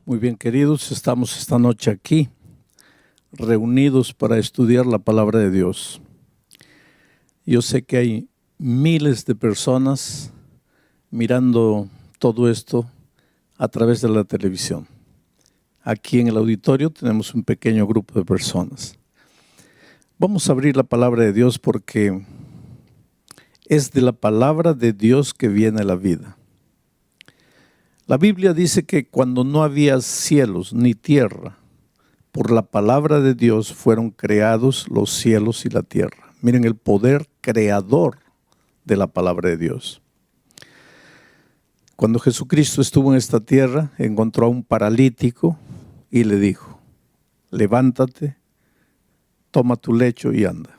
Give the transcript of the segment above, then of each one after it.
Muy bien, queridos, estamos esta noche aquí, reunidos para estudiar la palabra de Dios. Yo sé que hay miles de personas mirando todo esto a través de la televisión. Aquí en el auditorio tenemos un pequeño grupo de personas. Vamos a abrir la palabra de Dios porque es de la palabra de Dios que viene la vida. La Biblia dice que cuando no había cielos ni tierra, por la palabra de Dios fueron creados los cielos y la tierra. Miren el poder creador de la palabra de Dios. Cuando Jesucristo estuvo en esta tierra, encontró a un paralítico y le dijo: levántate, toma tu lecho y anda.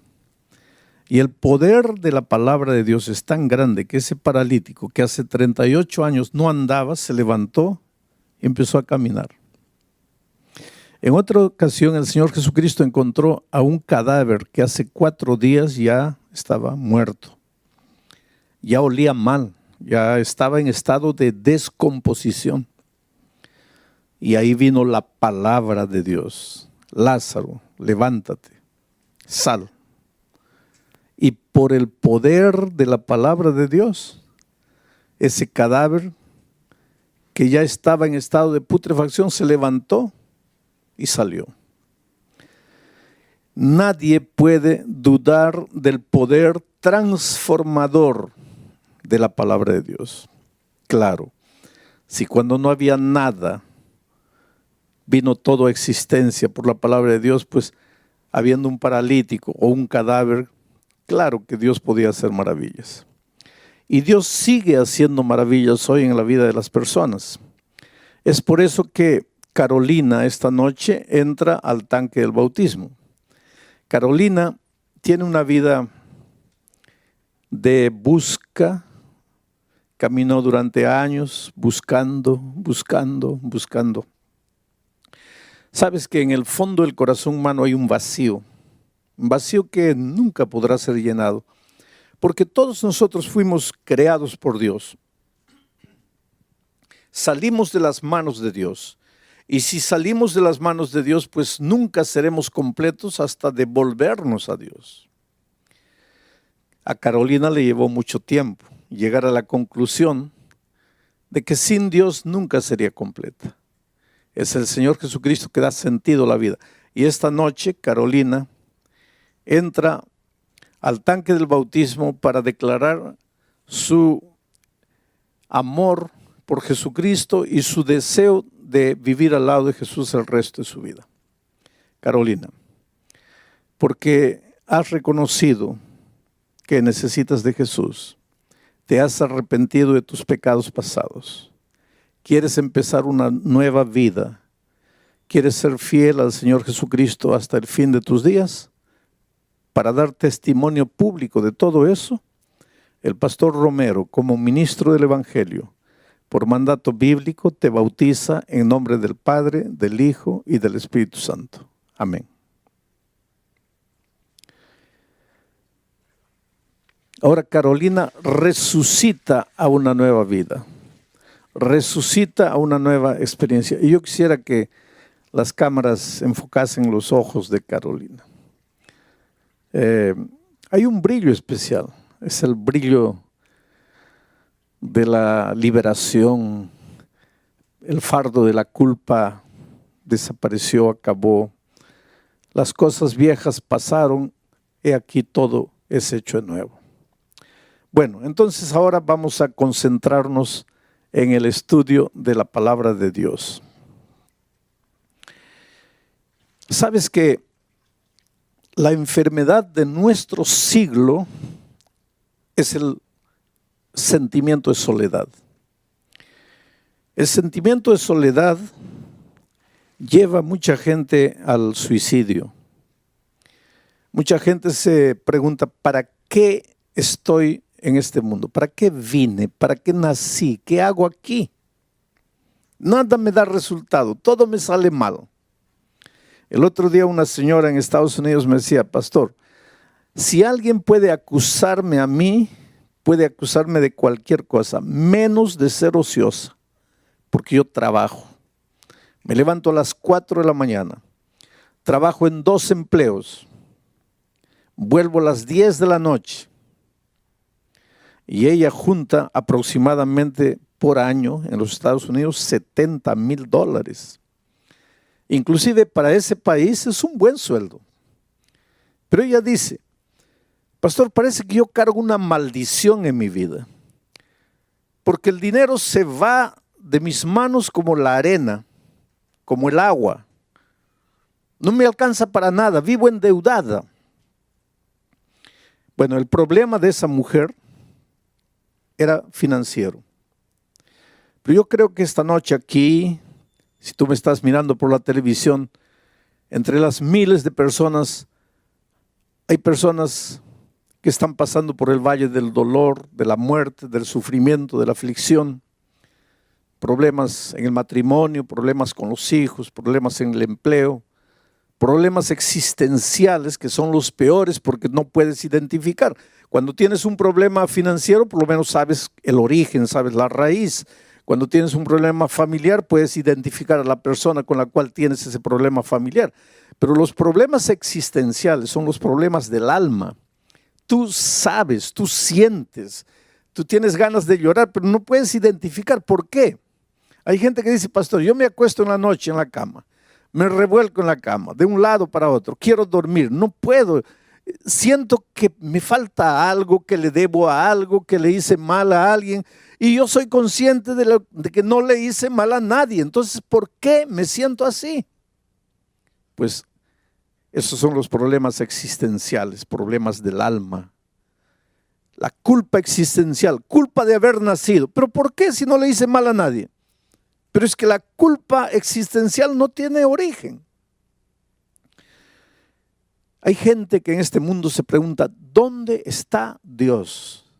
Y el poder de la palabra de Dios es tan grande que ese paralítico que hace 38 años no andaba, se levantó y empezó a caminar. En otra ocasión el Señor Jesucristo encontró a un cadáver que hace 4 días ya estaba muerto. Ya olía mal, ya estaba en estado de descomposición. Y ahí vino la palabra de Dios: Lázaro, levántate, sal. Y por el poder de la palabra de Dios, ese cadáver que ya estaba en estado de putrefacción se levantó y salió. Nadie puede dudar del poder transformador de la palabra de Dios. Claro, si cuando no había nada vino todo a existencia por la palabra de Dios, pues habiendo un paralítico o un cadáver, claro que Dios podía hacer maravillas. Y Dios sigue haciendo maravillas hoy en la vida de las personas. Es por eso que Carolina esta noche entra al tanque del bautismo. Carolina tiene una vida de busca, caminó durante años buscando. Sabes que en el fondo del corazón humano hay un vacío que nunca podrá ser llenado, porque todos nosotros fuimos creados por Dios. Salimos de las manos de Dios, y si salimos de las manos de Dios, pues nunca seremos completos hasta devolvernos a Dios. A Carolina le llevó mucho tiempo llegar a la conclusión de que sin Dios nunca sería completa. Es el Señor Jesucristo que da sentido a la vida. Y esta noche Carolina entra al tanque del bautismo para declarar su amor por Jesucristo y su deseo de vivir al lado de Jesús el resto de su vida. Carolina, porque has reconocido que necesitas de Jesús, te has arrepentido de tus pecados pasados, quieres empezar una nueva vida, quieres ser fiel al Señor Jesucristo hasta el fin de tus días. Para dar testimonio público de todo eso, el pastor Romero, como ministro del Evangelio, por mandato bíblico, te bautiza en nombre del Padre, del Hijo y del Espíritu Santo. Amén. Ahora Carolina resucita a una nueva vida, resucita a una nueva experiencia. Y yo quisiera que las cámaras enfocasen los ojos de Carolina. Hay un brillo especial, es el brillo de la liberación. El fardo de la culpa desapareció, acabó. Las cosas viejas pasaron, he aquí todo es hecho de nuevo. Bueno, entonces ahora vamos a concentrarnos en el estudio de la palabra de Dios. ¿Sabes que la enfermedad de nuestro siglo es el sentimiento de soledad? El sentimiento de soledad lleva a mucha gente al suicidio. Mucha gente se pregunta: ¿para qué estoy en este mundo? ¿Para qué vine? ¿Para qué nací? ¿Qué hago aquí? Nada me da resultado, todo me sale mal. El otro día una señora en Estados Unidos me decía: pastor, si alguien puede acusarme a mí, puede acusarme de cualquier cosa, menos de ser ociosa, porque yo trabajo. Me levanto a las 4 de la mañana, trabajo en 2 empleos, vuelvo a las 10 de la noche y ella junta aproximadamente por año en los Estados Unidos $70,000. Inclusive para ese país es un buen sueldo. Pero ella dice, pastor, parece que yo cargo una maldición en mi vida, porque el dinero se va de mis manos como la arena, como el agua. No me alcanza para nada, vivo endeudada. Bueno, el problema de esa mujer era financiero. Pero yo creo que esta noche aquí, si tú me estás mirando por la televisión, entre las miles de personas, hay personas que están pasando por el valle del dolor, de la muerte, del sufrimiento, de la aflicción, problemas en el matrimonio, problemas con los hijos, problemas en el empleo, problemas existenciales que son los peores porque no puedes identificar. Cuando tienes un problema financiero, por lo menos sabes el origen, sabes la raíz. Cuando tienes un problema familiar, puedes identificar a la persona con la cual tienes ese problema familiar. Pero los problemas existenciales son los problemas del alma. Tú sabes, tú sientes, tú tienes ganas de llorar, pero no puedes identificar por qué. Hay gente que dice, pastor, yo me acuesto en la noche en la cama, me revuelco en la cama, de un lado para otro, quiero dormir, no puedo. Siento que me falta algo, que le debo a algo, que le hice mal a alguien, y yo soy consciente de que no le hice mal a nadie. Entonces, ¿por qué me siento así? Pues esos son los problemas existenciales, problemas del alma. La culpa existencial, culpa de haber nacido. ¿Pero por qué si no le hice mal a nadie? Pero es que la culpa existencial no tiene origen. Hay gente que en este mundo se pregunta, ¿dónde está Dios?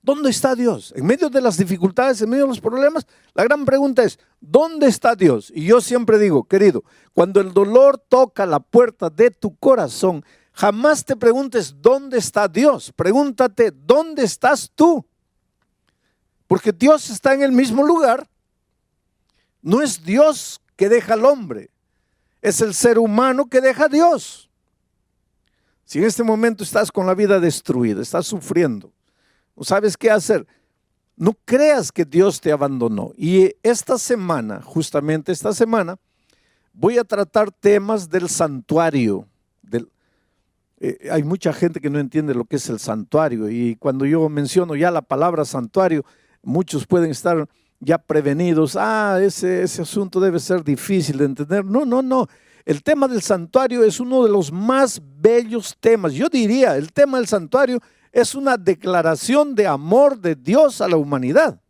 ¿Dónde está Dios? En medio de las dificultades, en medio de los problemas, la gran pregunta es, ¿dónde está Dios? Y yo siempre digo, querido, cuando el dolor toca la puerta de tu corazón, jamás te preguntes, ¿dónde está Dios? Pregúntate, ¿dónde estás tú? Porque Dios está en el mismo lugar. No es Dios que deja al hombre, es el ser humano que deja a Dios. Si en este momento estás con la vida destruida, estás sufriendo, no sabes qué hacer, no creas que Dios te abandonó. Y esta semana, justamente esta semana, voy a tratar temas del santuario. Hay mucha gente que no entiende lo que es el santuario, y cuando yo menciono ya la palabra santuario, muchos pueden estar ya prevenidos. Ese asunto debe ser difícil de entender. No. El tema del santuario es uno de los más bellos temas. Yo diría, el tema del santuario es una declaración de amor de Dios a la humanidad.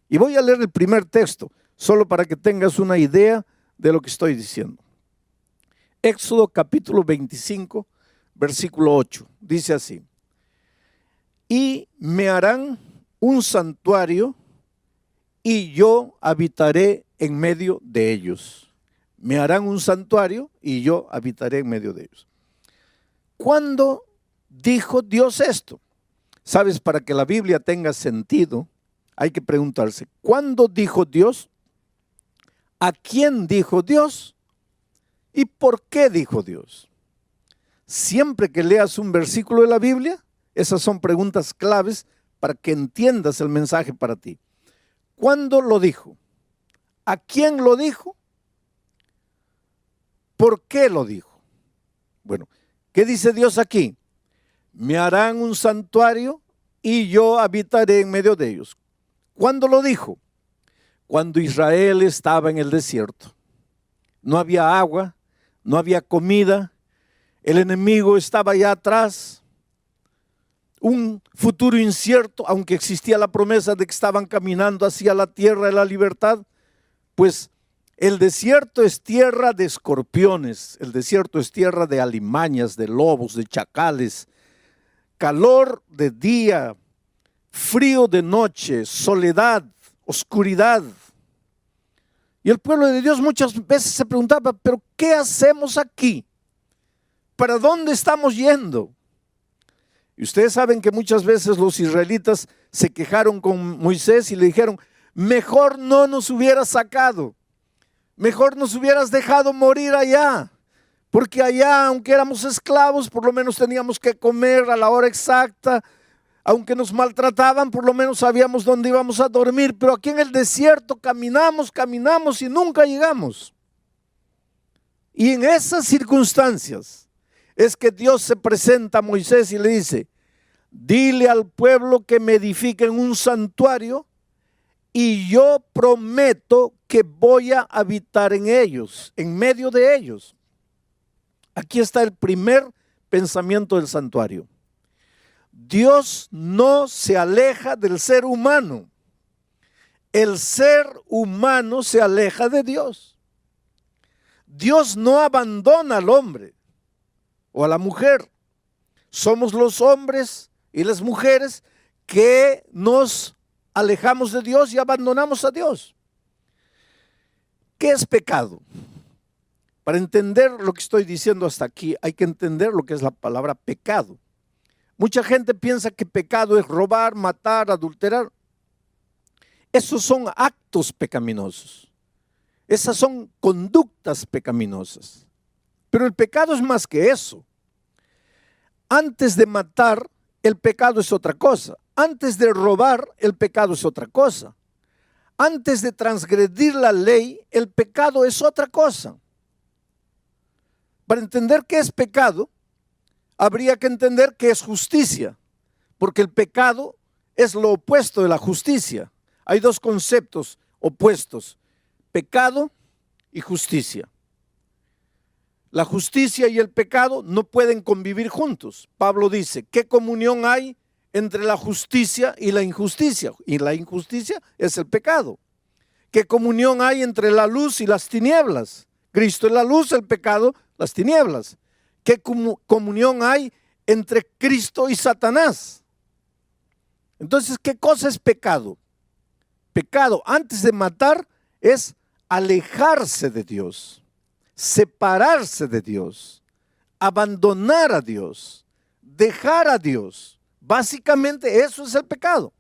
Y voy a leer el primer texto, solo para que tengas una idea de lo que estoy diciendo. Éxodo capítulo 25, versículo 8. Dice así: y me harán un santuario y yo habitaré en medio de ellos. Me harán un santuario y yo habitaré en medio de ellos. ¿Cuándo dijo Dios esto? Sabes, para que la Biblia tenga sentido, hay que preguntarse, ¿cuándo dijo Dios? ¿A quién dijo Dios? ¿Y por qué dijo Dios? Siempre que leas un versículo de la Biblia, esas son preguntas claves para que entiendas el mensaje para ti. ¿Cuándo lo dijo? ¿A quién lo dijo? ¿Por qué lo dijo? Bueno, ¿qué dice Dios aquí? Me harán un santuario y yo habitaré en medio de ellos. ¿Cuándo lo dijo? Cuando Israel estaba en el desierto. No había agua, no había comida, el enemigo estaba allá atrás. Un futuro incierto, aunque existía la promesa de que estaban caminando hacia la tierra de la libertad, pues el desierto es tierra de escorpiones, el desierto es tierra de alimañas, de lobos, de chacales, calor de día, frío de noche, soledad, oscuridad. Y el pueblo de Dios muchas veces se preguntaba, ¿pero qué hacemos aquí? ¿Para dónde estamos yendo? Y ustedes saben que muchas veces los israelitas se quejaron con Moisés y le dijeron, mejor no nos hubiera sacado. Mejor nos hubieras dejado morir allá. Porque allá, aunque éramos esclavos, por lo menos teníamos que comer a la hora exacta. Aunque nos maltrataban, por lo menos sabíamos dónde íbamos a dormir. Pero aquí en el desierto caminamos y nunca llegamos. Y en esas circunstancias es que Dios se presenta a Moisés y le dice: dile al pueblo que me edifiquen un santuario y yo prometo que voy a habitar en ellos, en medio de ellos. Aquí está el primer pensamiento del santuario. Dios no se aleja del ser humano. El ser humano se aleja de Dios. Dios no abandona al hombre o a la mujer. Somos los hombres y las mujeres que nos alejamos de Dios y abandonamos a Dios. ¿Qué es pecado? Para entender lo que estoy diciendo hasta aquí, hay que entender lo que es la palabra pecado. Mucha gente piensa que pecado es robar, matar, adulterar. Esos son actos pecaminosos. Esas son conductas pecaminosas. Pero el pecado es más que eso. Antes de matar, el pecado es otra cosa. Antes de robar, el pecado es otra cosa. Antes de transgredir la ley, el pecado es otra cosa. Para entender qué es pecado, habría que entender qué es justicia, porque el pecado es lo opuesto de la justicia. Hay dos conceptos opuestos: pecado y justicia. La justicia y el pecado no pueden convivir juntos. Pablo dice: ¿qué comunión hay entre la justicia y la injusticia? Y la injusticia es el pecado. ¿Qué comunión hay entre la luz y las tinieblas? Cristo es la luz, el pecado, las tinieblas. ¿Qué comunión hay entre Cristo y Satanás? Entonces, ¿qué cosa es pecado? Pecado, antes de matar, es alejarse de Dios, separarse de Dios, abandonar a Dios, dejar a Dios. Básicamente eso es el pecado.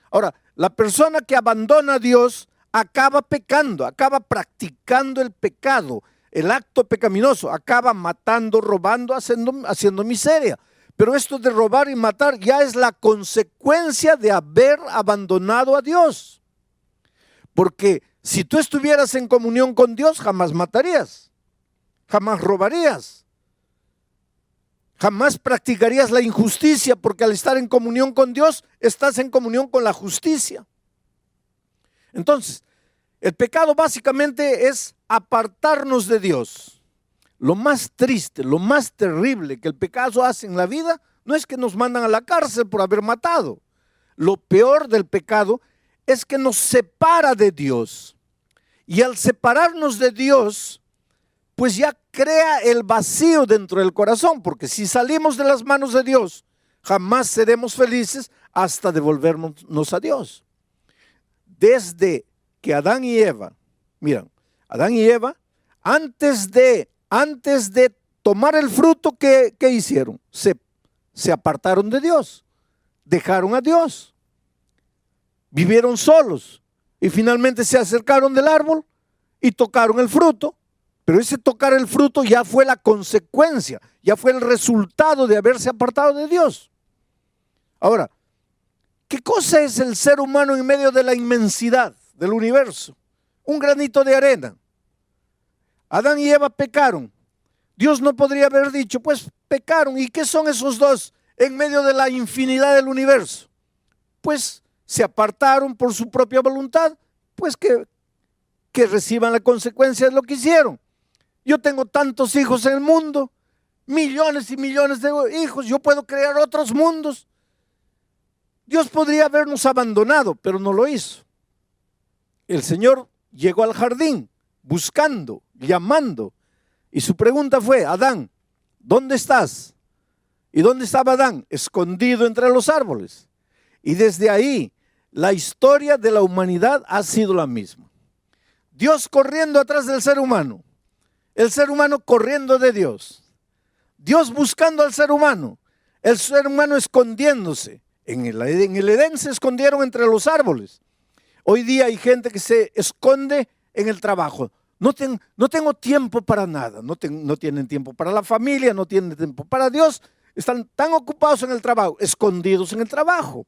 Ahora, la persona que abandona a Dios acaba pecando, acaba practicando el pecado, el acto pecaminoso, acaba matando, robando, haciendo miseria. Pero esto de robar y matar ya es la consecuencia de haber abandonado a Dios. Porque si tú estuvieras en comunión con Dios, jamás matarías, jamás robarías, jamás practicarías la injusticia, porque al estar en comunión con Dios, estás en comunión con la justicia. Entonces, el pecado básicamente es apartarnos de Dios. Lo más triste, lo más terrible que el pecado hace en la vida no es que nos mandan a la cárcel por haber matado. Lo peor del pecado es que nos separa de Dios. Y al separarnos de Dios, pues ya crea el vacío dentro del corazón, porque si salimos de las manos de Dios, jamás seremos felices hasta devolvernos a Dios. Desde que Adán y Eva, miren, Adán y Eva, antes de tomar el fruto, ¿qué hicieron? Se apartaron de Dios, dejaron a Dios, vivieron solos y finalmente se acercaron del árbol y tocaron el fruto. Pero ese tocar el fruto ya fue la consecuencia, ya fue el resultado de haberse apartado de Dios. Ahora, ¿qué cosa es el ser humano en medio de la inmensidad del universo? Un granito de arena. Adán y Eva pecaron. Dios no podría haber dicho, pues pecaron. ¿Y qué son esos dos en medio de la infinidad del universo? Pues se apartaron por su propia voluntad, pues que reciban la consecuencia de lo que hicieron. Yo tengo tantos hijos en el mundo, millones y millones de hijos, yo puedo crear otros mundos. Dios podría habernos abandonado, pero no lo hizo. El Señor llegó al jardín buscando, llamando, y su pregunta fue: Adán, ¿dónde estás? ¿Y dónde estaba Adán? Escondido entre los árboles. Y desde ahí la historia de la humanidad ha sido la misma. Dios corriendo atrás del ser humano, el ser humano corriendo de Dios, Dios buscando al ser humano, el ser humano escondiéndose. En el Edén se escondieron entre los árboles. Hoy día hay gente que se esconde en el trabajo. No tengo tiempo para nada. No tienen tiempo para la familia, no tienen tiempo para Dios. Están tan ocupados en el trabajo, escondidos en el trabajo.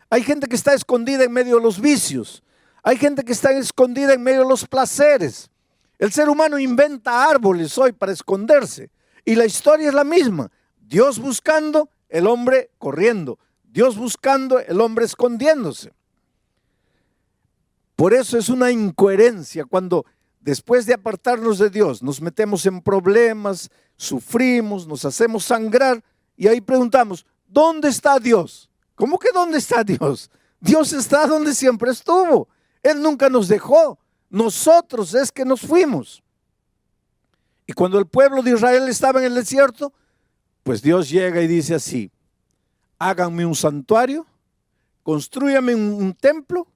Hay gente que está escondida en medio de los vicios. Hay gente que está escondida en medio de los placeres. El ser humano inventa árboles hoy para esconderse. Y la historia es la misma. Dios buscando, el hombre corriendo. Dios buscando, el hombre escondiéndose. Por eso es una incoherencia cuando después de apartarnos de Dios nos metemos en problemas, sufrimos, nos hacemos sangrar y ahí preguntamos, ¿dónde está Dios? ¿Cómo que dónde está Dios? Dios está donde siempre estuvo. Él nunca nos dejó. Nosotros es que nos fuimos. Y cuando el pueblo de Israel estaba en el desierto, pues Dios llega y dice así, háganme un santuario, constrúyame un templo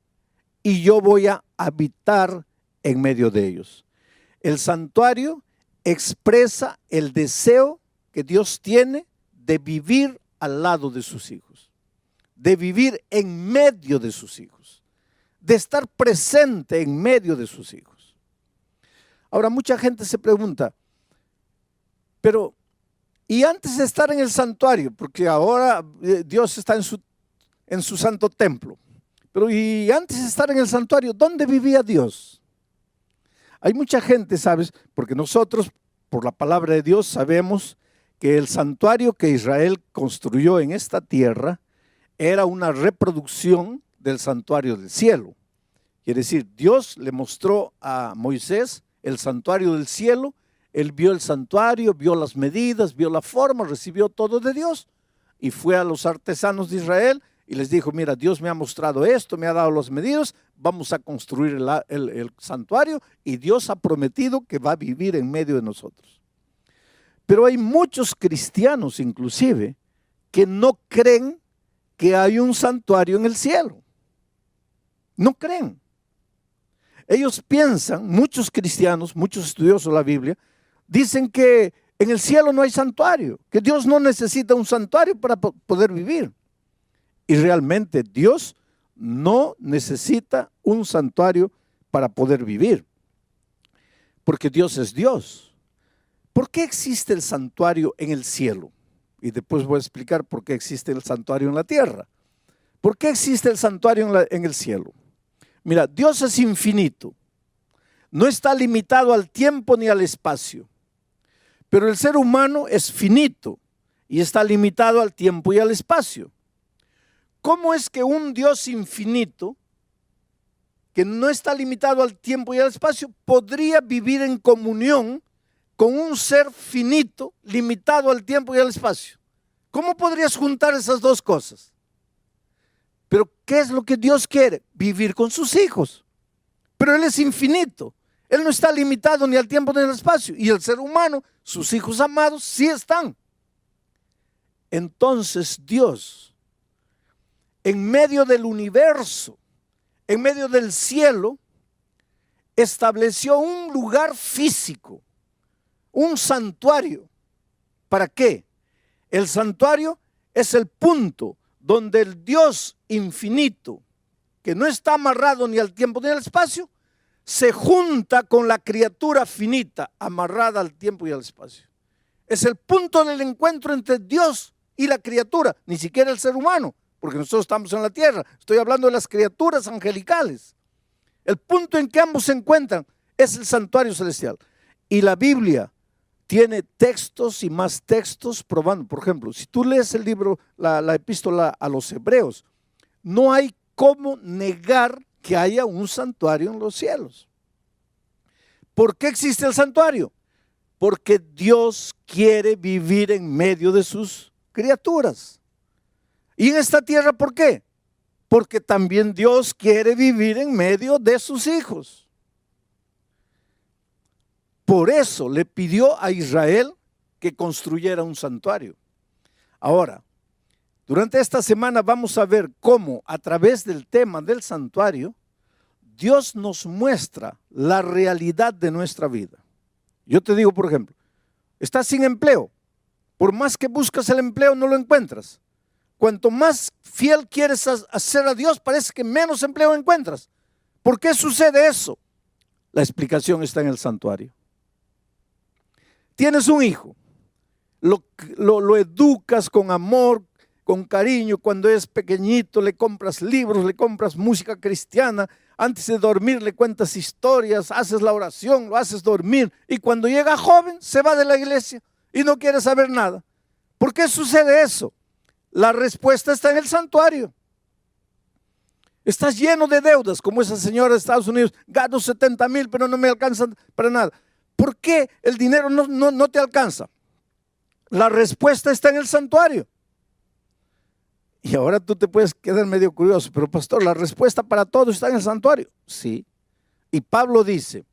y yo voy a habitar en medio de ellos. El santuario expresa el deseo que Dios tiene de vivir al lado de sus hijos, de vivir en medio de sus hijos, de estar presente en medio de sus hijos. Ahora mucha gente se pregunta, pero y antes de estar en el santuario, porque ahora Dios está en su santo templo, pero y antes de estar en el santuario, ¿dónde vivía Dios? Hay mucha gente, ¿sabes? Porque nosotros, por la palabra de Dios, sabemos que el santuario que Israel construyó en esta tierra era una reproducción del santuario del cielo. Quiere decir, Dios le mostró a Moisés el santuario del cielo, él vio el santuario, vio las medidas, vio la forma, recibió todo de Dios y fue a los artesanos de Israel y les dijo, mira, Dios me ha mostrado esto, me ha dado las medidas, vamos a construir el santuario y Dios ha prometido que va a vivir en medio de nosotros. Pero hay muchos cristianos inclusive que no creen que hay un santuario en el cielo. No creen. Ellos piensan, muchos cristianos, muchos estudiosos de la Biblia, dicen que en el cielo no hay santuario, que Dios no necesita un santuario para poder vivir. Y realmente Dios no necesita un santuario para poder vivir, porque Dios es Dios. ¿Por qué existe el santuario en el cielo? Y después voy a explicar por qué existe el santuario en la tierra. ¿Por qué existe el santuario en el cielo? Mira, Dios es infinito, no está limitado al tiempo ni al espacio, pero el ser humano es finito y está limitado al tiempo y al espacio. ¿Cómo es que un Dios infinito, que no está limitado al tiempo y al espacio, podría vivir en comunión con un ser finito, limitado al tiempo y al espacio? ¿Cómo podrías juntar esas dos cosas? Pero ¿qué es lo que Dios quiere? Vivir con sus hijos. Pero Él es infinito. Él no está limitado ni al tiempo ni al espacio. Y el ser humano, sus hijos amados, sí están. Entonces Dios, en medio del universo, en medio del cielo, estableció un lugar físico, un santuario. ¿Para qué? El santuario es el punto donde el Dios infinito, que no está amarrado ni al tiempo ni al espacio, se junta con la criatura finita, amarrada al tiempo y al espacio. Es el punto del encuentro entre Dios y la criatura, ni siquiera el ser humano, porque nosotros estamos en la tierra. Estoy hablando de las criaturas angelicales. El punto en que ambos se encuentran es el santuario celestial. Y la Biblia tiene textos y más textos probando. Por ejemplo, si tú lees el libro, la epístola a los Hebreos, no hay cómo negar que haya un santuario en los cielos. ¿Por qué existe el santuario? Porque Dios quiere vivir en medio de sus criaturas. ¿Y en esta tierra por qué? Porque también Dios quiere vivir en medio de sus hijos. Por eso le pidió a Israel que construyera un santuario. Ahora, durante esta semana vamos a ver cómo a través del tema del santuario, Dios nos muestra la realidad de nuestra vida. Yo te digo, por ejemplo, estás sin empleo. Por más que buscas el empleo, no lo encuentras. Cuanto más fiel quieres hacer a Dios, parece que menos empleo encuentras. ¿Por qué sucede eso? La explicación está en el santuario. Tienes un hijo, lo educas con amor, con cariño. Cuando es pequeñito le compras libros, le compras música cristiana. Antes de dormir le cuentas historias, haces la oración, lo haces dormir. Y cuando llega joven se va de la iglesia y no quiere saber nada. ¿Por qué sucede eso? La respuesta está en el santuario. Estás lleno de deudas, como esa señora de Estados Unidos. Gano 70,000, pero no me alcanzan para nada. ¿Por qué el dinero no te alcanza? La respuesta está en el santuario. Y ahora tú te puedes quedar medio curioso, pero pastor, la respuesta para todo está en el santuario. Sí. Y Pablo dice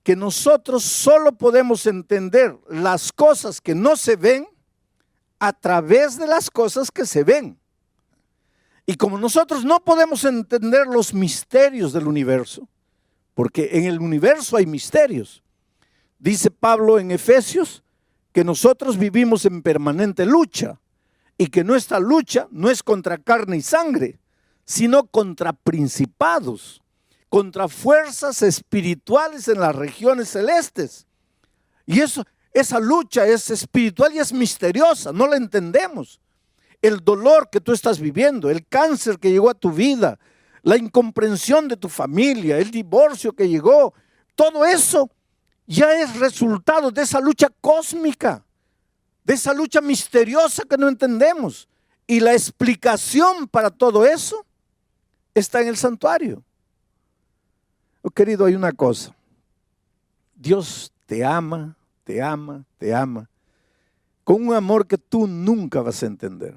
que nosotros solo podemos entender las cosas que no se ven a través de las cosas que se ven. Y como nosotros no podemos entender los misterios del universo, porque en el universo hay misterios, dice Pablo en Efesios que nosotros vivimos en permanente lucha y que nuestra lucha no es contra carne y sangre, sino contra principados, contra fuerzas espirituales en las regiones celestes. Y esa lucha es espiritual y es misteriosa, no la entendemos. El dolor que tú estás viviendo, el cáncer que llegó a tu vida, la incomprensión de tu familia, el divorcio que llegó, todo eso ya es resultado de esa lucha cósmica, de esa lucha misteriosa que no entendemos. Y la explicación para todo eso está en el santuario. Oh, querido, hay una cosa. Dios te ama, te ama, te ama, con un amor que tú nunca vas a entender.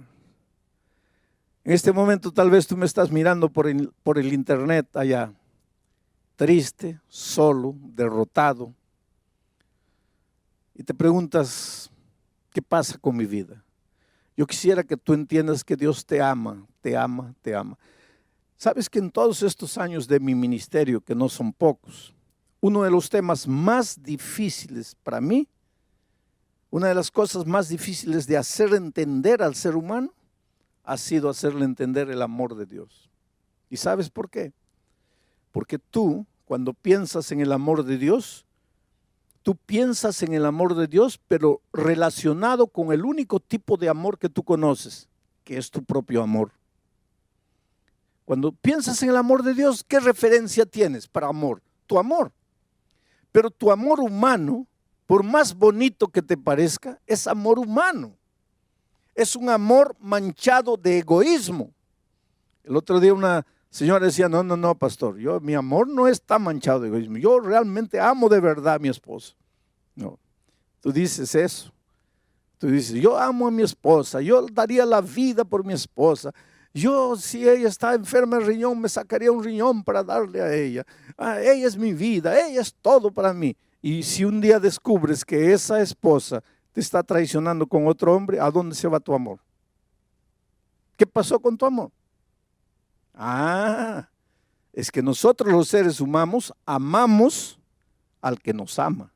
En este momento tal vez tú me estás mirando por el internet allá, triste, solo, derrotado, y te preguntas, ¿qué pasa con mi vida? Yo quisiera que tú entiendas que Dios te ama, te ama, te ama. Sabes que en todos estos años de mi ministerio, que no son pocos, uno de los temas más difíciles para mí, una de las cosas más difíciles de hacer entender al ser humano, ha sido hacerle entender el amor de Dios. ¿Y sabes por qué? Porque tú, cuando piensas en el amor de Dios, tú piensas en el amor de Dios, pero relacionado con el único tipo de amor que tú conoces, que es tu propio amor. Cuando piensas en el amor de Dios, ¿qué referencia tienes para amor? Tu amor. Pero tu amor humano, por más bonito que te parezca, es amor humano. Es un amor manchado de egoísmo. El otro día una señora decía, no, pastor, mi amor no está manchado de egoísmo. Yo realmente amo de verdad a mi esposa. No, tú dices eso. Tú dices, yo amo a mi esposa, yo daría la vida por mi esposa. Yo, si ella está enferma de riñón, me sacaría un riñón para darle a ella. Ella es mi vida, ella es todo para mí. Y si un día descubres que esa esposa te está traicionando con otro hombre, ¿a dónde se va tu amor? ¿Qué pasó con tu amor? Es que nosotros los seres humanos amamos al que nos ama.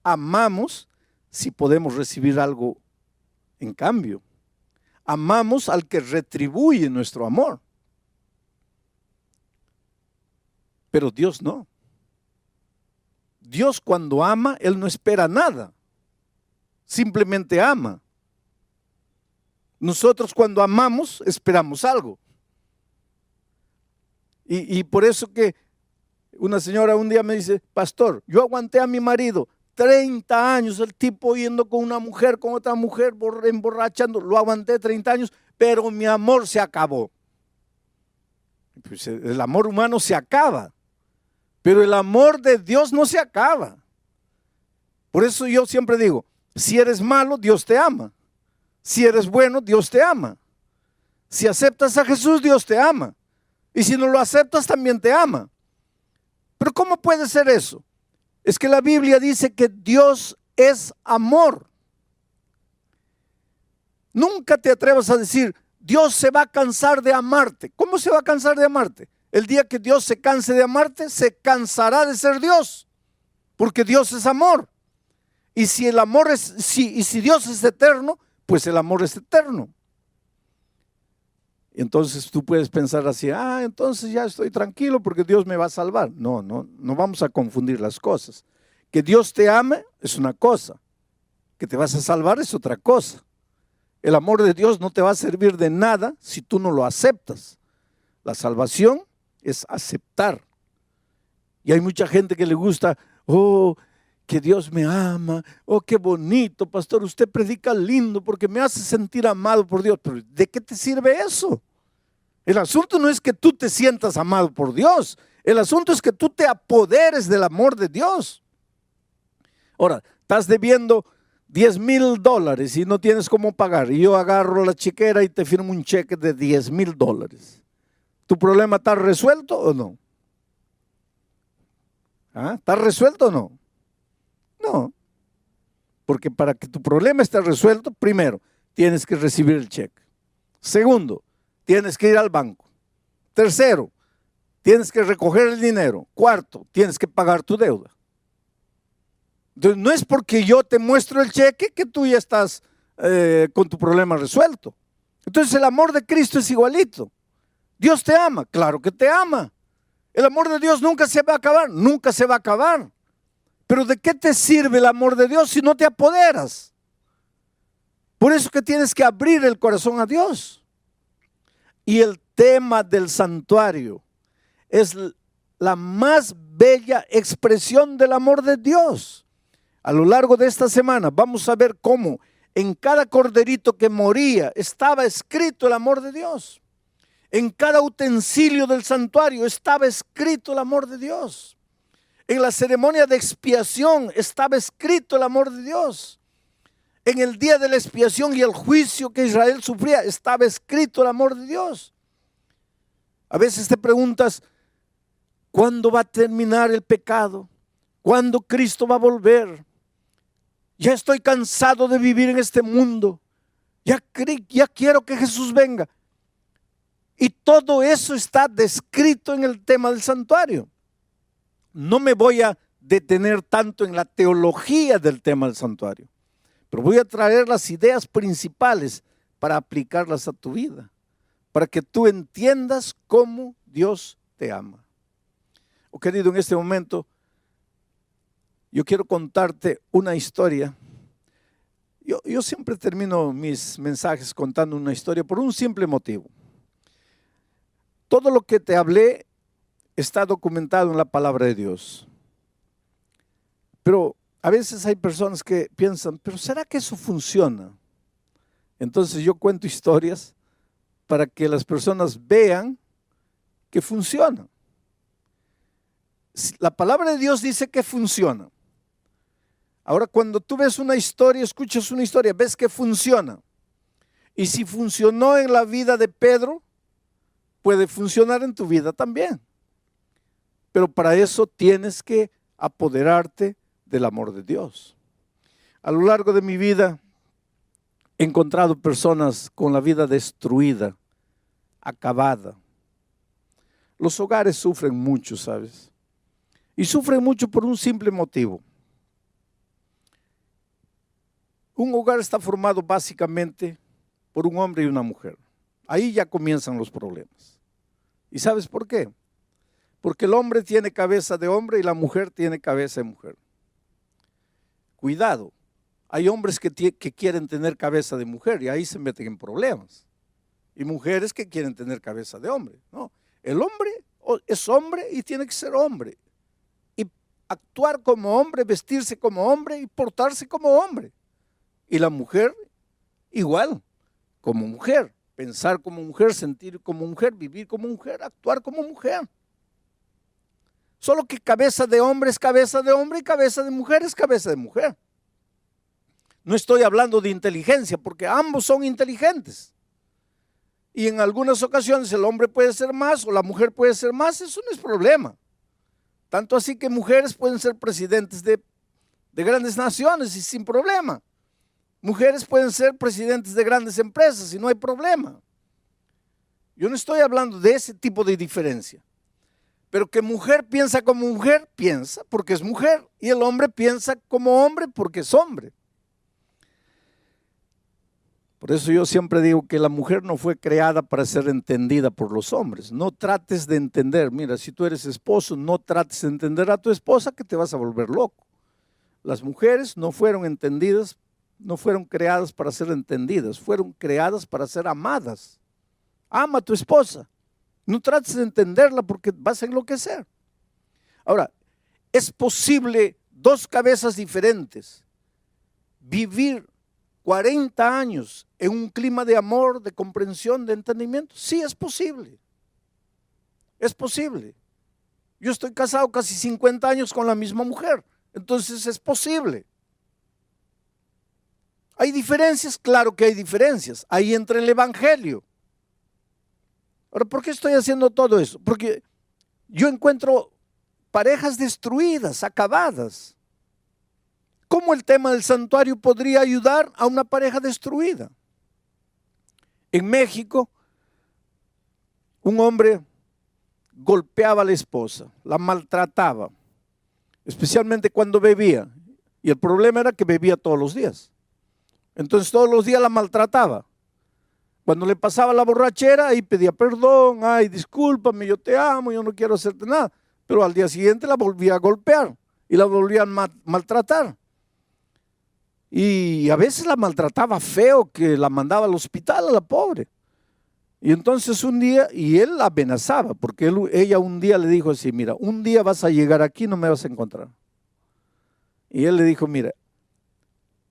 Amamos si podemos recibir algo en cambio. Amamos al que retribuye nuestro amor. Pero Dios no. Dios cuando ama, Él no espera nada. Simplemente ama. Nosotros cuando amamos esperamos algo. Y por eso que una señora un día me dice, pastor, yo aguanté a mi marido 30 años, el tipo yendo con una mujer, con otra mujer, emborrachando, lo aguanté 30 años, pero mi amor se acabó. Pues el amor humano se acaba, pero el amor de Dios no se acaba. Por eso yo siempre digo, si eres malo, Dios te ama. Si eres bueno, Dios te ama. Si aceptas a Jesús, Dios te ama. Y si no lo aceptas, también te ama. Pero ¿cómo puede ser eso? Es que la Biblia dice que Dios es amor. Nunca te atrevas a decir, Dios se va a cansar de amarte. ¿Cómo se va a cansar de amarte? El día que Dios se canse de amarte, se cansará de ser Dios. Porque Dios es amor. Y si el amor si Dios es eterno, pues el amor es eterno. Entonces tú puedes pensar así, entonces ya estoy tranquilo porque Dios me va a salvar. No vamos a confundir las cosas. Que Dios te ame es una cosa, que te vas a salvar es otra cosa. El amor de Dios no te va a servir de nada si tú no lo aceptas. La salvación es aceptar. Y hay mucha gente que le gusta, que Dios me ama, qué bonito, pastor, usted predica lindo porque me hace sentir amado por Dios. Pero ¿de qué te sirve eso? El asunto no es que tú te sientas amado por Dios, el asunto es que tú te apoderes del amor de Dios. Ahora, estás debiendo $10,000 y no tienes cómo pagar, y yo agarro la chequera y te firmo un cheque de $10,000. ¿Tu problema está resuelto o no? ¿Está resuelto o no? No, porque para que tu problema esté resuelto, primero, tienes que recibir el cheque. Segundo, tienes que ir al banco. Tercero, tienes que recoger el dinero. Cuarto, tienes que pagar tu deuda. Entonces, no es porque yo te muestro el cheque que tú ya estás con tu problema resuelto. Entonces el amor de Cristo es igualito. Dios te ama, claro que te ama. El amor de Dios nunca se va a acabar, nunca se va a acabar. Pero ¿de qué te sirve el amor de Dios si no te apoderas? Por eso que tienes que abrir el corazón a Dios. Y el tema del santuario es la más bella expresión del amor de Dios. A lo largo de esta semana vamos a ver cómo en cada corderito que moría estaba escrito el amor de Dios. En cada utensilio del santuario estaba escrito el amor de Dios. En la ceremonia de expiación estaba escrito el amor de Dios. En el día de la expiación y el juicio que Israel sufría estaba escrito el amor de Dios. A veces te preguntas, ¿cuándo va a terminar el pecado? ¿Cuándo Cristo va a volver? Ya estoy cansado de vivir en este mundo. Ya quiero que Jesús venga. Y todo eso está descrito en el tema del santuario. No me voy a detener tanto en la teología del tema del santuario, pero voy a traer las ideas principales para aplicarlas a tu vida, para que tú entiendas cómo Dios te ama. Querido, en este momento yo quiero contarte una historia. Yo siempre termino mis mensajes contando una historia por un simple motivo. Todo lo que te hablé está documentado en la palabra de Dios. Pero a veces hay personas que piensan, ¿pero será que eso funciona? Entonces yo cuento historias para que las personas vean que funciona. La palabra de Dios dice que funciona. Ahora, cuando tú ves una historia, escuchas una historia, ves que funciona. Y si funcionó en la vida de Pedro, puede funcionar en tu vida también. Pero para eso tienes que apoderarte del amor de Dios. A lo largo de mi vida he encontrado personas con la vida destruida, acabada. Los hogares sufren mucho, ¿sabes? Y sufren mucho por un simple motivo. Un hogar está formado básicamente por un hombre y una mujer. Ahí ya comienzan los problemas. ¿Y sabes por qué? Porque el hombre tiene cabeza de hombre y la mujer tiene cabeza de mujer. Cuidado, hay hombres que quieren tener cabeza de mujer y ahí se meten en problemas. Y mujeres que quieren tener cabeza de hombre. No, el hombre es hombre y tiene que ser hombre. Y actuar como hombre, vestirse como hombre y portarse como hombre. Y la mujer igual, como mujer. Pensar como mujer, sentir como mujer, vivir como mujer, actuar como mujer. Solo que cabeza de hombre es cabeza de hombre y cabeza de mujer es cabeza de mujer. No estoy hablando de inteligencia porque ambos son inteligentes. Y en algunas ocasiones el hombre puede ser más o la mujer puede ser más, eso no es problema. Tanto así que mujeres pueden ser presidentes de grandes naciones y sin problema. Mujeres pueden ser presidentes de grandes empresas y no hay problema. Yo no estoy hablando de ese tipo de diferencia. Pero que mujer piensa como mujer, piensa porque es mujer. Y el hombre piensa como hombre porque es hombre. Por eso yo siempre digo que la mujer no fue creada para ser entendida por los hombres. No trates de entender. Mira, si tú eres esposo, no trates de entender a tu esposa, que te vas a volver loco. Las mujeres no fueron entendidas, no fueron creadas para ser entendidas, fueron creadas para ser amadas. Ama a tu esposa. No trates de entenderla porque vas a enloquecer. Ahora, es posible dos cabezas diferentes vivir 40 años en un clima de amor, de comprensión, de entendimiento. Sí, es posible. Es posible. Yo estoy casado casi 50 años con la misma mujer. Entonces es posible. ¿Hay diferencias? Claro que hay diferencias. Ahí entra el evangelio. Ahora, ¿por qué estoy haciendo todo eso? Porque yo encuentro parejas destruidas, acabadas. ¿Cómo el tema del santuario podría ayudar a una pareja destruida? En México, un hombre golpeaba a la esposa, la maltrataba, especialmente cuando bebía. Y el problema era que bebía todos los días. Entonces todos los días la maltrataba. Cuando le pasaba la borrachera, ahí pedía perdón, ay, discúlpame, yo te amo, yo no quiero hacerte nada. Pero al día siguiente la volvía a golpear y la volvía a maltratar. Y a veces la maltrataba feo, que la mandaba al hospital a la pobre. Y entonces un día, y él la amenazaba, porque ella un día le dijo así, mira, un día vas a llegar aquí y no me vas a encontrar. Y él le dijo, mira,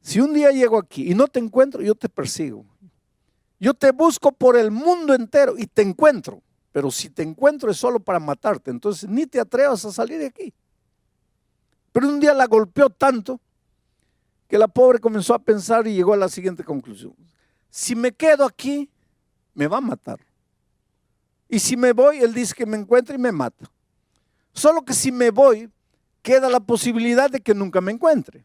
si un día llego aquí y no te encuentro, yo te persigo. Yo te busco por el mundo entero y te encuentro. Pero si te encuentro es solo para matarte, entonces ni te atrevas a salir de aquí. Pero un día la golpeó tanto que la pobre comenzó a pensar y llegó a la siguiente conclusión. Si me quedo aquí, me va a matar. Y si me voy, él dice que me encuentra y me mata. Solo que si me voy, queda la posibilidad de que nunca me encuentre.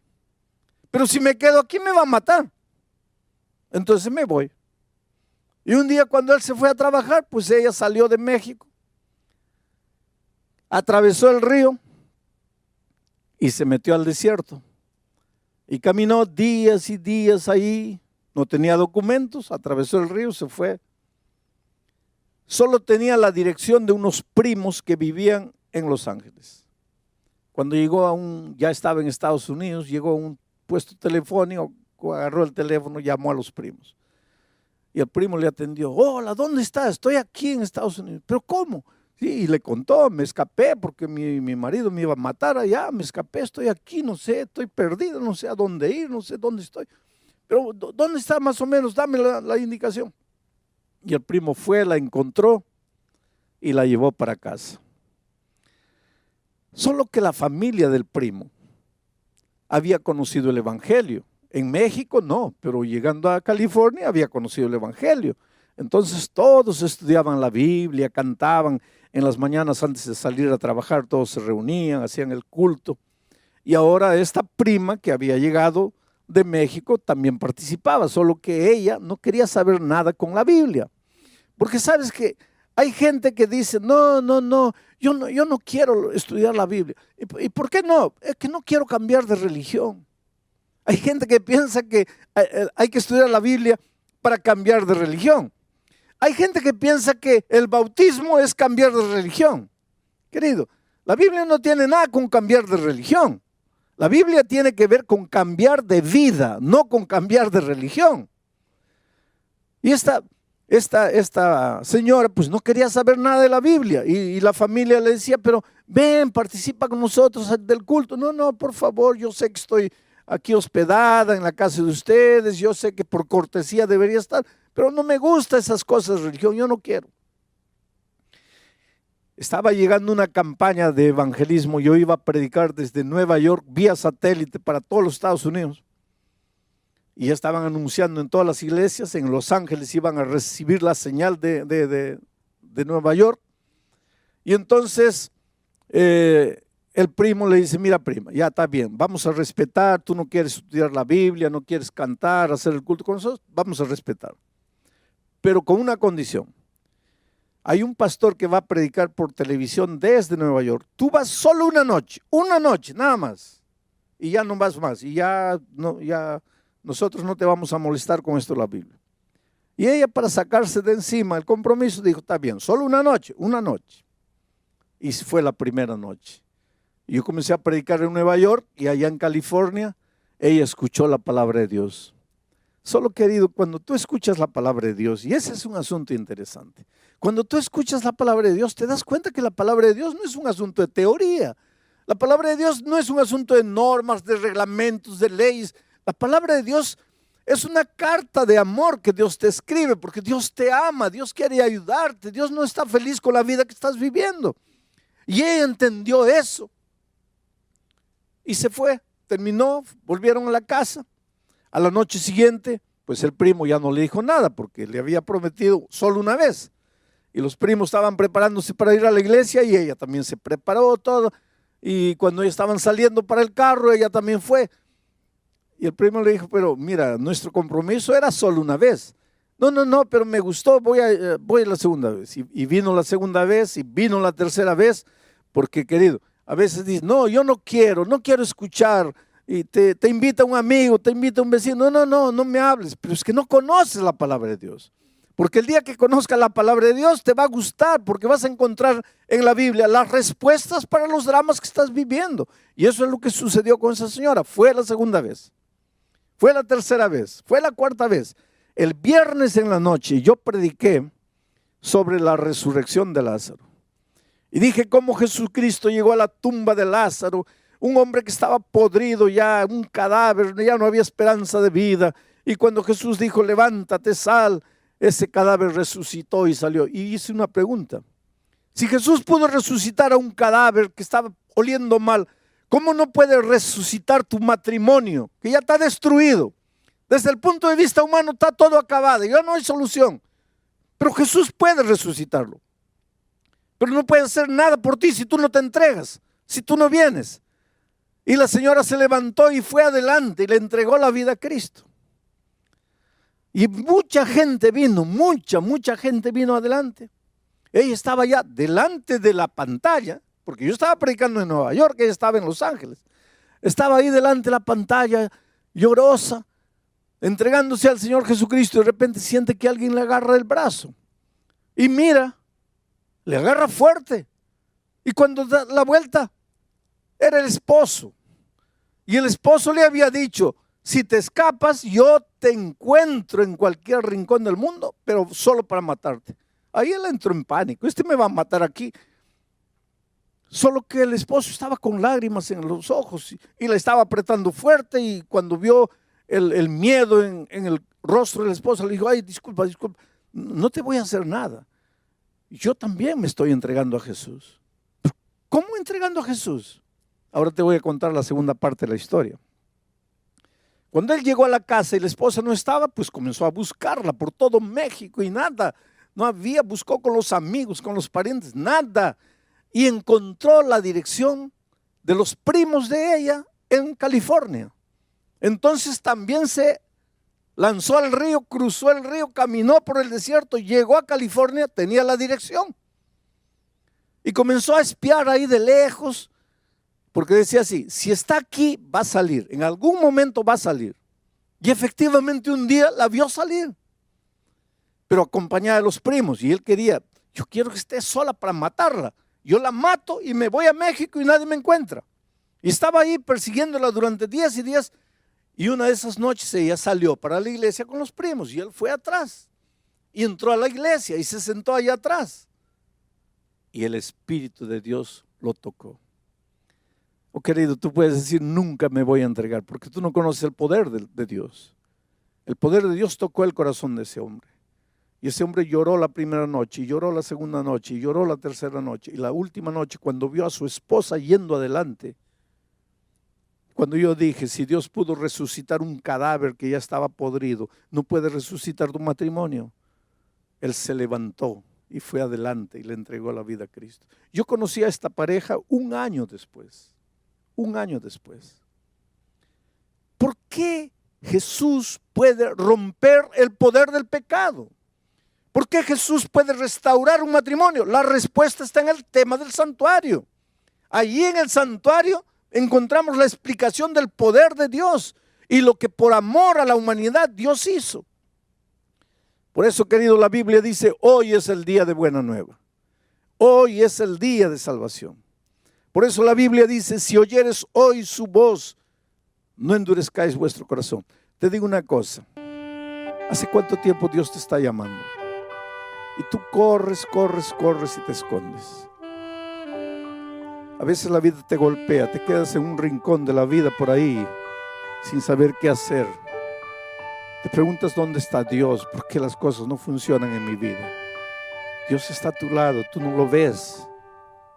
Pero si me quedo aquí, me va a matar. Entonces me voy. Y un día cuando él se fue a trabajar, pues ella salió de México, atravesó el río y se metió al desierto. Y caminó días y días ahí, no tenía documentos, atravesó el río, se fue. Solo tenía la dirección de unos primos que vivían en Los Ángeles. Cuando llegó ya estaba en Estados Unidos, llegó a un puesto telefónico, agarró el teléfono, llamó a los primos. Y el primo le atendió, hola, ¿dónde estás? Estoy aquí en Estados Unidos. ¿Pero cómo? Sí, y le contó, me escapé porque mi marido me iba a matar allá, me escapé, estoy aquí, no sé, estoy perdido, no sé a dónde ir, no sé dónde estoy. Pero ¿dónde está más o menos? Dame la indicación. Y el primo fue, la encontró y la llevó para casa. Solo que la familia del primo había conocido el evangelio. En México no, pero llegando a California había conocido el evangelio. Entonces todos estudiaban la Biblia, cantaban en las mañanas antes de salir a trabajar, todos se reunían, hacían el culto. Y ahora esta prima que había llegado de México también participaba, solo que ella no quería saber nada con la Biblia. Porque sabes que hay gente que dice, no, yo no quiero estudiar la Biblia. ¿Y por qué no? Es que no quiero cambiar de religión. Hay gente que piensa que hay que estudiar la Biblia para cambiar de religión. Hay gente que piensa que el bautismo es cambiar de religión. Querido, la Biblia no tiene nada con cambiar de religión. La Biblia tiene que ver con cambiar de vida, no con cambiar de religión. Y esta señora pues no quería saber nada de la Biblia y la familia le decía, pero ven, participa con nosotros del culto. No, por favor, yo sé que estoy aquí hospedada en la casa de ustedes, yo sé que por cortesía debería estar, pero no me gustan esas cosas de religión, yo no quiero. Estaba llegando una campaña de evangelismo, yo iba a predicar desde Nueva York vía satélite para todos los Estados Unidos. Y ya estaban anunciando en todas las iglesias, en Los Ángeles iban a recibir la señal de Nueva York. Y entonces el primo le dice, mira prima, ya está bien, vamos a respetar, tú no quieres estudiar la Biblia, no quieres cantar, hacer el culto con nosotros, vamos a respetar. Pero con una condición. Hay un pastor que va a predicar por televisión desde Nueva York. Tú vas solo una noche, nada más. Y ya no vas más. Y ya nosotros no te vamos a molestar con esto de la Biblia. Y ella, para sacarse de encima el compromiso, dijo, está bien, solo una noche. Y fue la primera noche. Yo comencé a predicar en Nueva York y allá en California, ella escuchó la palabra de Dios. Solo, querido, cuando tú escuchas la palabra de Dios, y ese es un asunto interesante, cuando tú escuchas la palabra de Dios, te das cuenta que la palabra de Dios no es un asunto de teoría. La palabra de Dios no es un asunto de normas, de reglamentos, de leyes. La palabra de Dios es una carta de amor que Dios te escribe, porque Dios te ama, Dios quiere ayudarte, Dios no está feliz con la vida que estás viviendo. Y ella entendió eso. Y se fue, terminó, volvieron a la casa. A la noche siguiente, pues el primo ya no le dijo nada, porque le había prometido solo una vez. Y los primos estaban preparándose para ir a la iglesia y ella también se preparó todo. Y cuando ellos estaban saliendo para el carro, ella también fue. Y el primo le dijo, pero mira, nuestro compromiso era solo una vez. No, pero me gustó, voy a la segunda vez. Y vino la segunda vez y vino la tercera vez, porque, querido, a veces dices, no, yo no quiero escuchar. Y te invita un amigo, te invita un vecino, no me hables, pero es que no conoces la palabra de Dios. Porque el día que conozcas la palabra de Dios te va a gustar, porque vas a encontrar en la Biblia las respuestas para los dramas que estás viviendo. Y eso es lo que sucedió con esa señora. Fue la segunda vez, fue la tercera vez, fue la cuarta vez. El viernes en la noche yo prediqué sobre la resurrección de Lázaro. Y dije cómo Jesucristo llegó a la tumba de Lázaro, un hombre que estaba podrido ya, un cadáver, ya no había esperanza de vida. Y cuando Jesús dijo, levántate, sal, ese cadáver resucitó y salió. Y hice una pregunta. Si Jesús pudo resucitar a un cadáver que estaba oliendo mal, ¿cómo no puede resucitar tu matrimonio, que ya está destruido? Desde el punto de vista humano está todo acabado, ya no hay solución. Pero Jesús puede resucitarlo. Pero no puede hacer nada por ti si tú no te entregas, si tú no vienes. Y la señora se levantó y fue adelante y le entregó la vida a Cristo. Y mucha gente vino, mucha gente vino adelante. Ella estaba ya delante de la pantalla, porque yo estaba predicando en Nueva York, ella estaba en Los Ángeles. Estaba ahí delante de la pantalla, llorosa, entregándose al Señor Jesucristo, y de repente siente que alguien le agarra el brazo. Y mira, le agarra fuerte. Y cuando da la vuelta, era el esposo. Y el esposo le había dicho, si te escapas, yo te encuentro en cualquier rincón del mundo, pero solo para matarte. Ahí él entró en pánico, este me va a matar aquí. Solo que el esposo estaba con lágrimas en los ojos y la estaba apretando fuerte, y cuando vio el miedo en el rostro del esposo, le dijo, ay, disculpa, no te voy a hacer nada. Yo también me estoy entregando a Jesús. ¿Cómo entregando a Jesús? Ahora te voy a contar la segunda parte de la historia. Cuando él llegó a la casa y la esposa no estaba, pues comenzó a buscarla por todo México y nada, no había, buscó con los amigos, con los parientes, nada. Y encontró la dirección de los primos de ella en California. Entonces también se lanzó al río, cruzó el río, caminó por el desierto, llegó a California, tenía la dirección. Y comenzó a espiar ahí de lejos, porque decía así, si está aquí va a salir, en algún momento va a salir. Y efectivamente un día la vio salir, pero acompañada de los primos. Y él quería, yo quiero que esté sola para matarla. Yo la mato y me voy a México y nadie me encuentra. Y estaba ahí persiguiéndola durante días y días. Y una de esas noches ella salió para la iglesia con los primos y él fue atrás. Y entró a la iglesia y se sentó allá atrás. Y el Espíritu de Dios lo tocó. Oh, querido, tú puedes decir, nunca me voy a entregar, porque tú no conoces el poder de Dios. El poder de Dios tocó el corazón de ese hombre. Y ese hombre lloró la primera noche, y lloró la segunda noche, y lloró la tercera noche. Y la última noche, cuando vio a su esposa yendo adelante, cuando yo dije, si Dios pudo resucitar un cadáver que ya estaba podrido, no puede resucitar tu matrimonio. Él se levantó y fue adelante y le entregó la vida a Cristo. Yo conocí a esta pareja un año después. ¿Por qué Jesús puede romper el poder del pecado? ¿Por qué Jesús puede restaurar un matrimonio? La respuesta está en el tema del santuario. Allí en el santuario encontramos la explicación del poder de Dios y lo que por amor a la humanidad Dios hizo. Por eso, querido, la Biblia dice, hoy es el día de buena nueva. Hoy es el día de salvación. Por eso la Biblia dice, si oyeres hoy su voz, no endurezcáis vuestro corazón. Te digo una cosa, ¿hace cuánto tiempo Dios te está llamando? Y tú corres y te escondes. A veces la vida te golpea, te quedas en un rincón de la vida por ahí, sin saber qué hacer. Te preguntas dónde está Dios, por qué las cosas no funcionan en mi vida. Dios está a tu lado, tú no lo ves.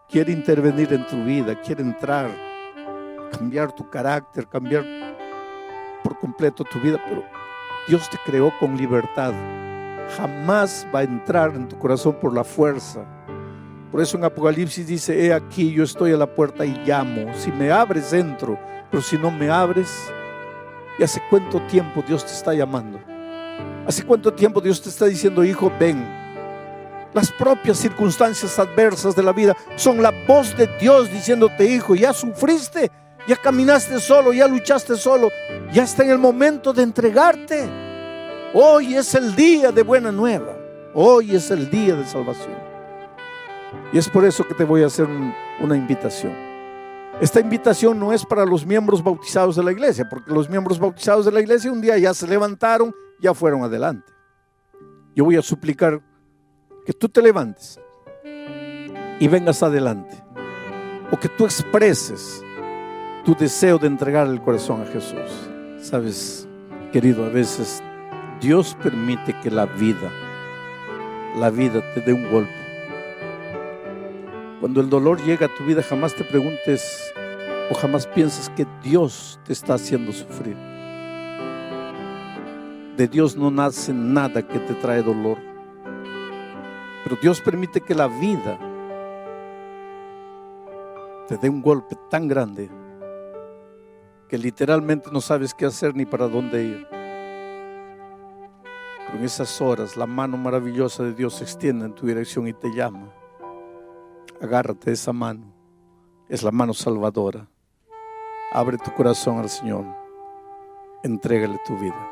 Quiere intervenir en tu vida, quiere entrar, cambiar tu carácter, cambiar por completo tu vida, pero Dios te creó con libertad. Jamás va a entrar en tu corazón por la fuerza. Por eso en Apocalipsis dice, he aquí yo estoy a la puerta y llamo. Si me abres entro, pero si no me abres. ¿Y hace cuánto tiempo Dios te está llamando? ¿Hace cuánto tiempo Dios te está diciendo, hijo, ven? Las propias circunstancias adversas de la vida son la voz de Dios diciéndote, hijo, ya sufriste, ya caminaste solo, ya luchaste solo, ya está en el momento de entregarte. Hoy es el día de buena nueva, hoy es el día de salvación. Y es por eso que te voy a hacer una invitación. Esta invitación no es para los miembros bautizados de la iglesia, porque los miembros bautizados de la iglesia un día ya se levantaron, ya fueron adelante. Yo voy a suplicar que tú te levantes y vengas adelante, o que tú expreses tu deseo de entregar el corazón a Jesús. Sabes, querido, a veces Dios permite que la vida te dé un golpe. Cuando el dolor llega a tu vida, jamás te preguntes o jamás pienses que Dios te está haciendo sufrir. De Dios no nace nada que te trae dolor. Pero Dios permite que la vida te dé un golpe tan grande que literalmente no sabes qué hacer ni para dónde ir. Pero en esas horas la mano maravillosa de Dios se extiende en tu dirección y te llama. Agárrate de esa mano, es la mano salvadora. Abre tu corazón al Señor, entrégale tu vida.